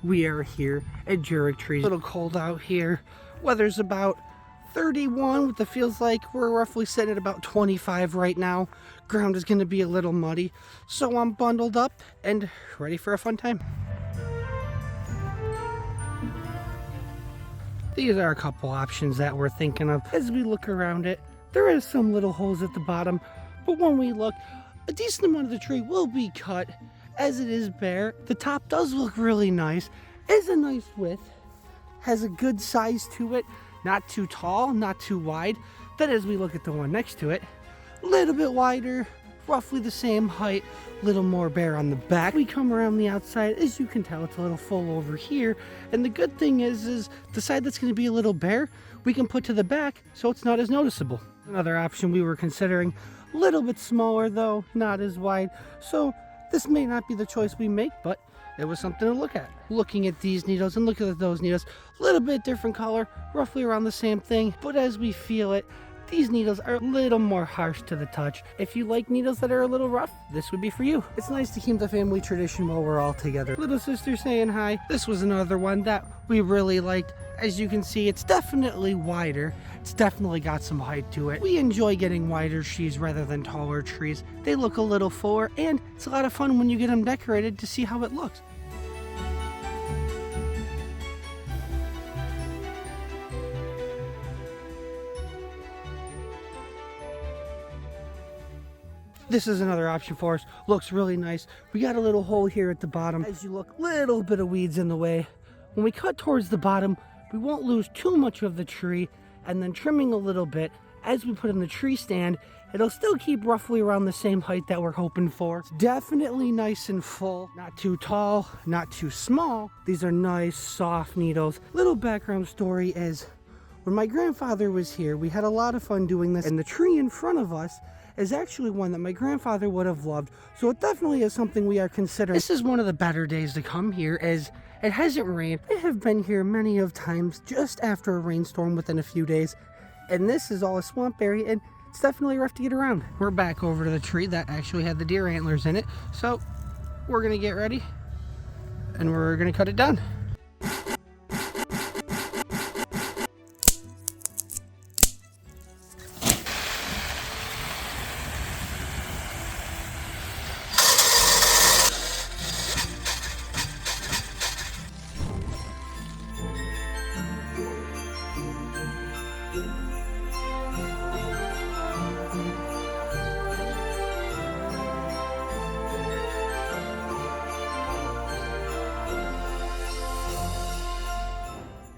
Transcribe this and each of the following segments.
We are here at Jurek Trees. A little cold out here. Weather's about 31, what it feels like. We're roughly sitting at about 25 right now. Ground is going to be a little muddy, so I'm bundled up and ready for a fun time. These are a couple options that we're thinking of as we look around it. There is some little holes at the bottom, but when we look, a decent amount of the tree will be cut as it is bare. The top does look really nice, is a nice width, has a good size to it, not too tall, not too wide. Then as we look at the one next to it, a little bit wider, roughly the same height, little more bare on the back. We come around the outside, as you can tell, it's a little full over here. And the good thing is the side that's going to be a little bare, we can put to the back so it's not as noticeable. Another option we were considering, a little bit smaller though, not as wide. So this may not be the choice we make, but it was something to look at. Looking at these needles and looking at those needles, a little bit different color, roughly around the same thing. But as we feel it, these needles are a little more harsh to the touch. If you like needles that are a little rough, this would be for you. It's nice to keep the family tradition while we're all together. Little sister saying hi. This was another one that we really liked. As you can see, it's definitely wider. It's definitely got some height to it. We enjoy getting wider trees rather than taller trees. They look a little fuller, and it's a lot of fun when you get them decorated to see how it looks. This is another option for us. Looks really nice. We got a little hole here at the bottom. As you look, little bit of weeds in the way. When we cut towards the bottom, we won't lose too much of the tree, and then trimming a little bit as we put in the tree stand, it'll still keep roughly around the same height that we're hoping for. It's definitely nice and full, not too tall, not too small. These are nice, soft needles. Little background story is, when my grandfather was here, we had a lot of fun doing this, and the tree in front of us is actually one that my grandfather would have loved, so it definitely is something we are considering. This is one of the better days to come here, as it hasn't rained. I have been here many of times just after a rainstorm within a few days, and this is all a swamp area, and it's definitely rough to get around. We're back over to the tree that actually had the deer antlers in it, so we're gonna get ready and we're gonna cut it down.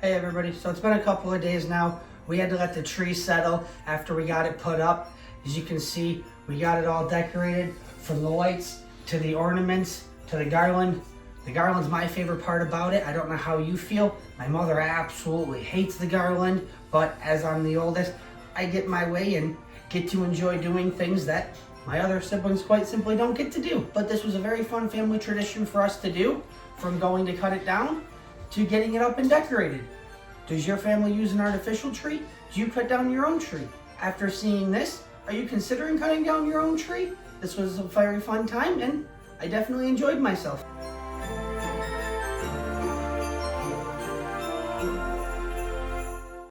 Hey everybody, so it's been a couple of days now. We had to let the tree settle after we got it put up. As you can see, we got it all decorated, from the lights to the ornaments to the garland. The garland's my favorite part about it. I don't know how you feel. My mother absolutely hates the garland, but as I'm the oldest, I get my way and get to enjoy doing things that my other siblings quite simply don't get to do. But this was a very fun family tradition for us to do, from going to cut it down to getting it up and decorated. Does your family use an artificial tree? Do you cut down your own tree? After seeing this, are you considering cutting down your own tree? This was a very fun time, and I definitely enjoyed myself.